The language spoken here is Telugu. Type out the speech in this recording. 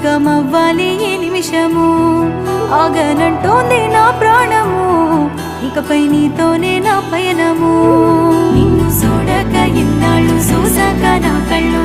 ఏకమవ్వాలి ఈ నిమిషము ఆగనంటోంది నా ప్రాణము ఇకపై నీతోనే నా పయనము నిన్ను చూడక ఇన్నాళ్ళు చూసాక నా కళ్ళు